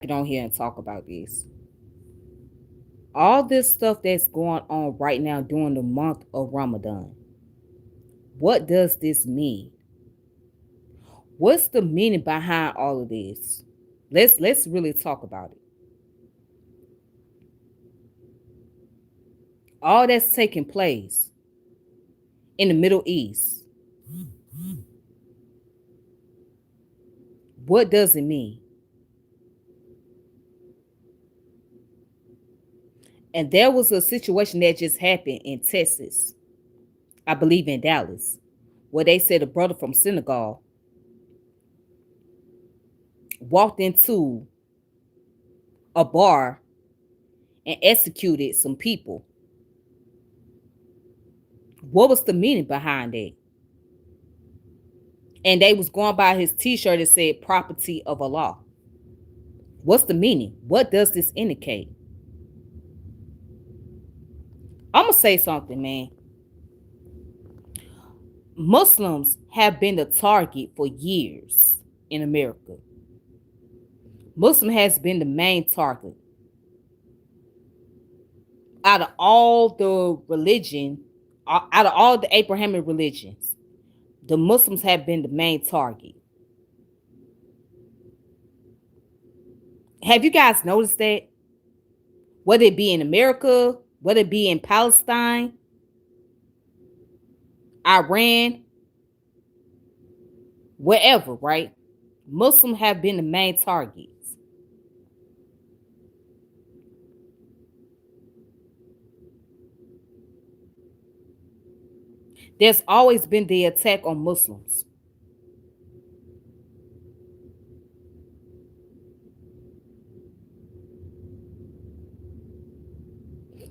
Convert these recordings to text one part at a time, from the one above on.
Get on here and talk about this. All this stuff that's going on right now during the month of Ramadan. What does this mean? What's the meaning behind all of this? Let's really talk about it. All that's taking place in the Middle East. What does it mean? And there was a situation that just happened in Texas, I believe in Dallas, where they said a brother from Senegal walked into a bar and executed some people. What was the meaning behind that? And they was going by his t-shirt that said property of Allah. What's the meaning? What does this indicate? I'm gonna say something, man. Muslims have been the target for years in America. Muslim has been the main target. Out of all the religion, out of all the Abrahamic religions, the Muslims have been the main target. Have you guys noticed that? Whether it be in America, whether it be in Palestine, Iran, wherever, right? Muslims have been the main targets. There's always been the attack on Muslims.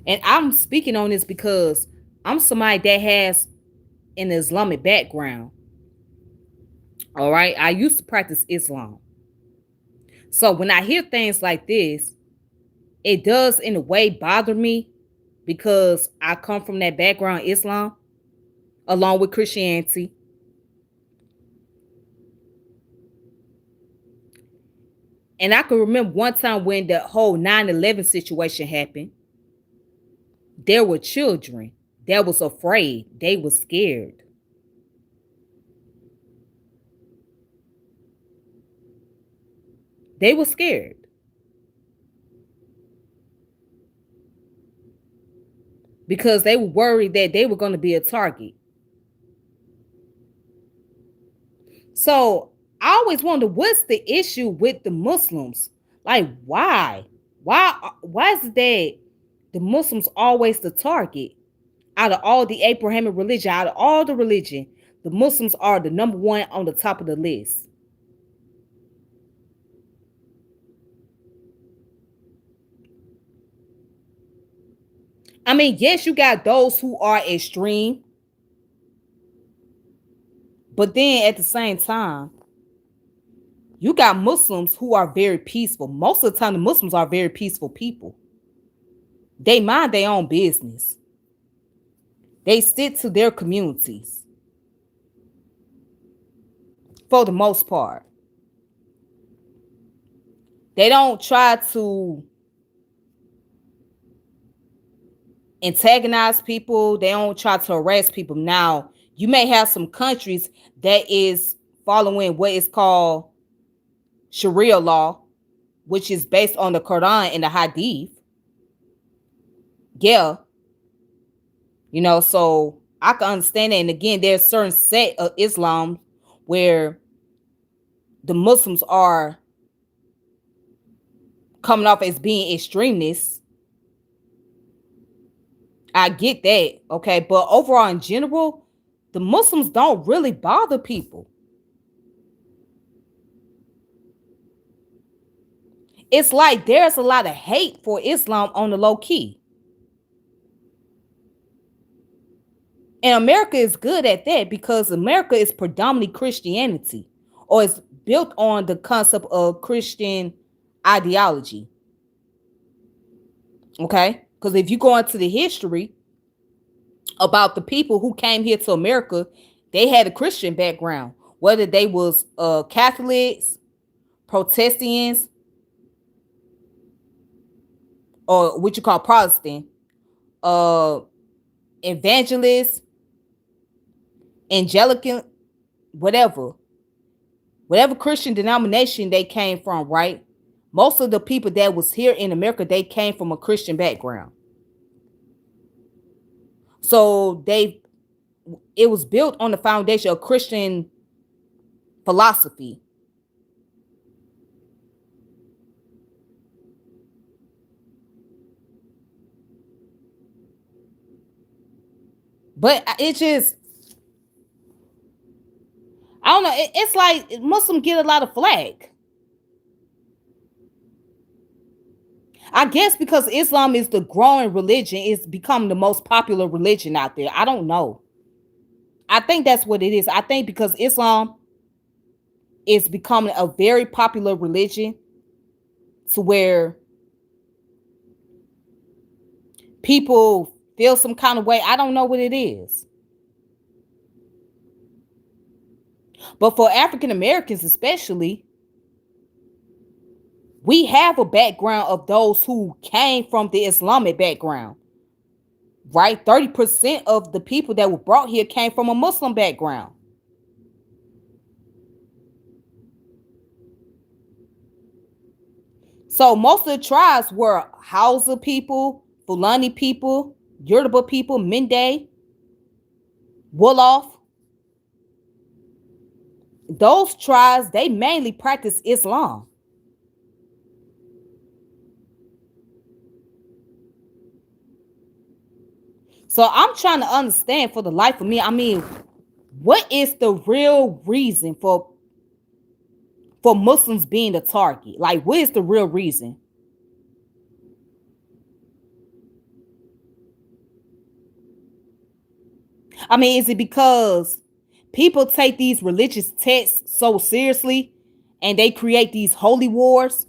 And I'm speaking on this because I'm somebody that has an Islamic background. All right. I used to practice Islam. So when I hear things like this, it does in a way bother me because I come from that background, Islam, along with Christianity. And I can remember one time when the whole 9/11 situation happened. There were children that was afraid. They were scared. They were scared because they were worried that they were going to be a target. So I always wonder what's the issue with the Muslims? Like why? Why is it that the Muslims always the target? Out of all the Abrahamic religion, out of all the religion, the Muslims are the number one on the top of the list. I mean, yes, you got those who are extreme, but then at the same time, you got Muslims who are very peaceful. Most of the time, the Muslims are very peaceful people. They mind their own business. They stick to their communities for the most part. They don't try to antagonize people. They don't try to harass people. Now, you may have some countries that is following what is called Sharia law, which is based on the Quran and the Hadith. Yeah, so I can understand that. And again, there's certain set of Islam where the Muslims are coming off as being extremists. I get that, okay, but overall in general, the Muslims don't really bother people. It's like there's a lot of hate for Islam on the low key. And America is good at that because America is predominantly Christianity, or it's built on the concept of Christian ideology. Okay? Because if you go into the history about the people who came here to America, they had a Christian background, whether they was Catholics, Protestants, or what you call Protestant, uh, evangelist, Anglican, whatever, whatever Christian denomination they came from, right? Most of the people that was here in America, they came from a Christian background. So it was built on the foundation of Christian philosophy. But it just, I don't know. It's like Muslims get a lot of flack. I guess because Islam is the growing religion, it's become the most popular religion out there. I don't know. I think that's what it is. I think because Islam is becoming a very popular religion to where people feel some kind of way. I don't know what it is. But for African Americans, especially, we have a background of those who came from the Islamic background, right? 30% of the people that were brought here came from a Muslim background. So most of the tribes were Hausa people, Fulani people, Yoruba people, Mende, Wolof. Those tribes, they mainly practice Islam. So I'm trying to understand for the life of me. I mean, what is the real reason for Muslims being the target? Like, what is the real reason? I mean, is it because people take these religious texts so seriously and they create these holy wars?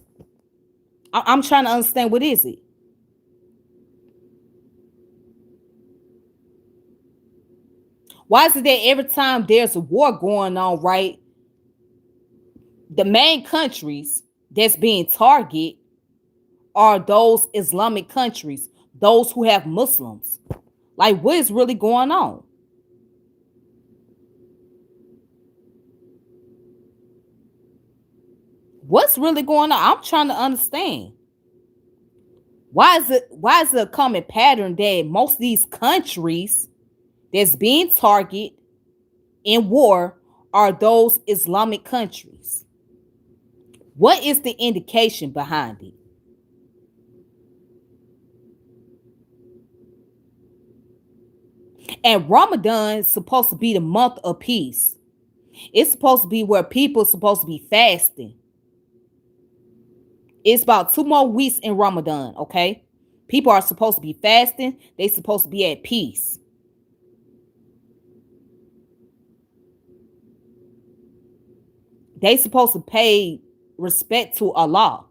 I'm trying to understand, what is it? Why is it that every time there's a war going on, right, the main countries that's being targeted are those Islamic countries, those who have Muslims? Like, what is really going on? What's really going on? I'm trying to understand. Why is it a common pattern that most of these countries that's being targeted in war are those Islamic countries? What is the indication behind it? And Ramadan is supposed to be the month of peace. It's supposed to be where people are supposed to be fasting. It's about 2 more weeks in Ramadan, okay? People are supposed to be fasting. They're supposed to be at peace. They supposed to pay respect to Allah.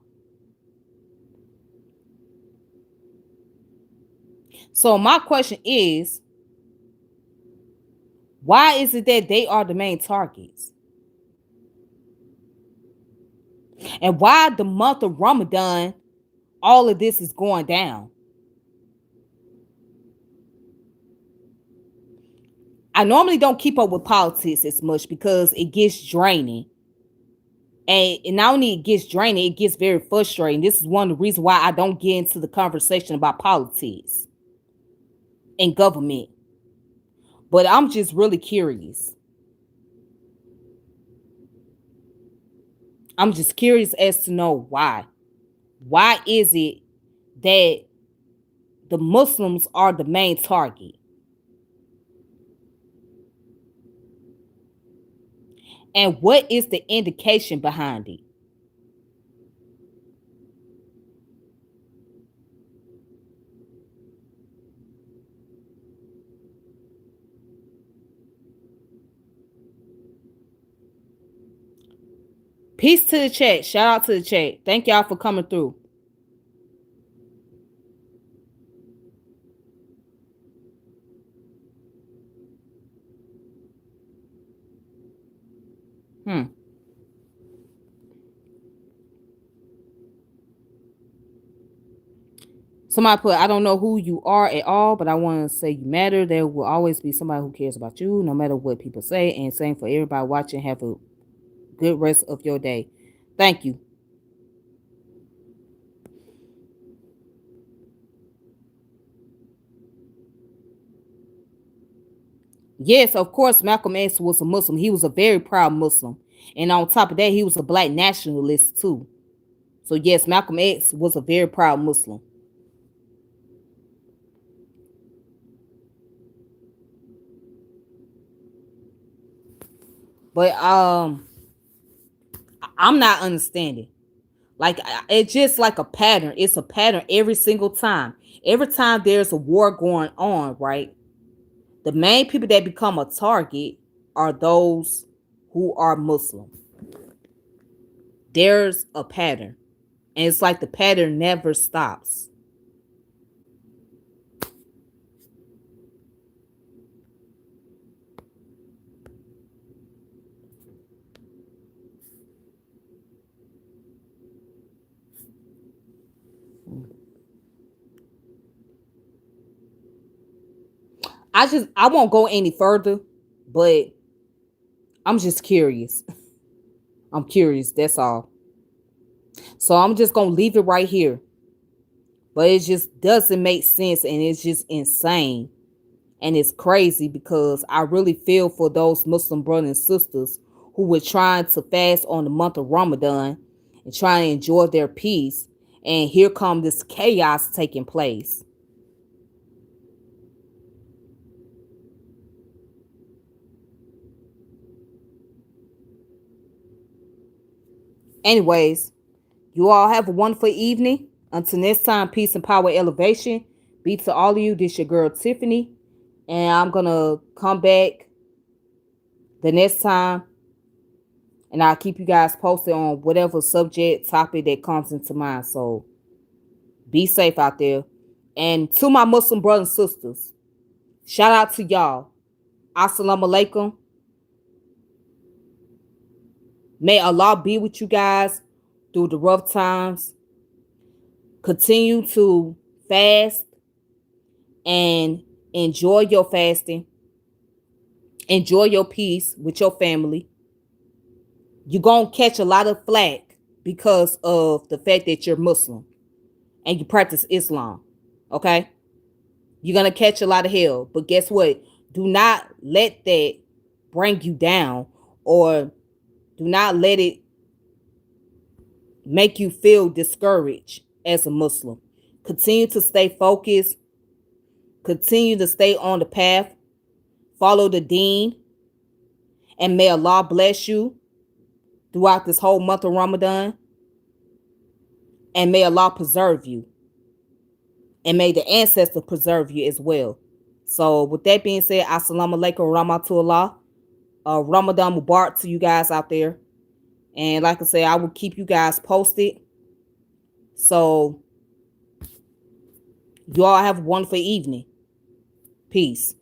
So my question is, why is it that they are the main targets? And why the month of Ramadan, all of this is going down? I normally don't keep up with politics as much because it gets draining. And not only it gets draining, it gets very frustrating. This is one of the reasons why I don't get into the conversation about politics and government. But I'm just really curious. I'm just curious as to know why. Why is it that the Muslims are the main target? And what is the indication behind it? Peace to the chat. Shout out to the chat. Thank y'all for coming through. Hmm. Somebody put, I don't know who you are at all, but I want to say you matter. There will always be somebody who cares about you, no matter what people say. And same for everybody watching. Have a good rest of your day. Thank you. Yes, of course, Malcolm X was a Muslim. He was a very proud Muslim. And on top of that, he was a black nationalist too. So, yes, Malcolm X was a very proud Muslim. But I'm not understanding. Like it's just like a pattern. It's a pattern every single time. Every time there's a war going on, right? The main people that become a target are those who are Muslim. There's a pattern. And it's like the pattern never stops. I won't go any further, but I'm just curious. I'm curious, that's all. So I'm just gonna leave it right here. But it just doesn't make sense and it's just insane. And it's crazy because I really feel for those Muslim brothers and sisters who were trying to fast on the month of Ramadan and trying to enjoy their peace. And here come this chaos taking place. Anyways, you all have a wonderful evening. Until next time, peace and power elevation. Be to all of you. This your girl Tiffany. And I'm gonna come back the next time and I'll keep you guys posted on whatever subject topic that comes into mind. So be safe out there. And to my Muslim brothers and sisters, shout out to y'all. Assalamu alaikum. May Allah be with you guys through the rough times. Continue to fast and enjoy your fasting. Enjoy your peace with your family. You're going to catch a lot of flack because of the fact that you're Muslim and you practice Islam. Okay? You're going to catch a lot of hell. But guess what? Do not let that bring you down or do not let it make you feel discouraged as a Muslim. Continue to stay focused. Continue to stay on the path. Follow the deen. And may Allah bless you throughout this whole month of Ramadan. And may Allah preserve you. And may the ancestors preserve you as well. So with that being said, Assalamu alaikum wa rahmatullah. Ramadan Mubarak to you guys out there. And like I said, I will keep you guys posted. So you all have a wonderful evening. Peace.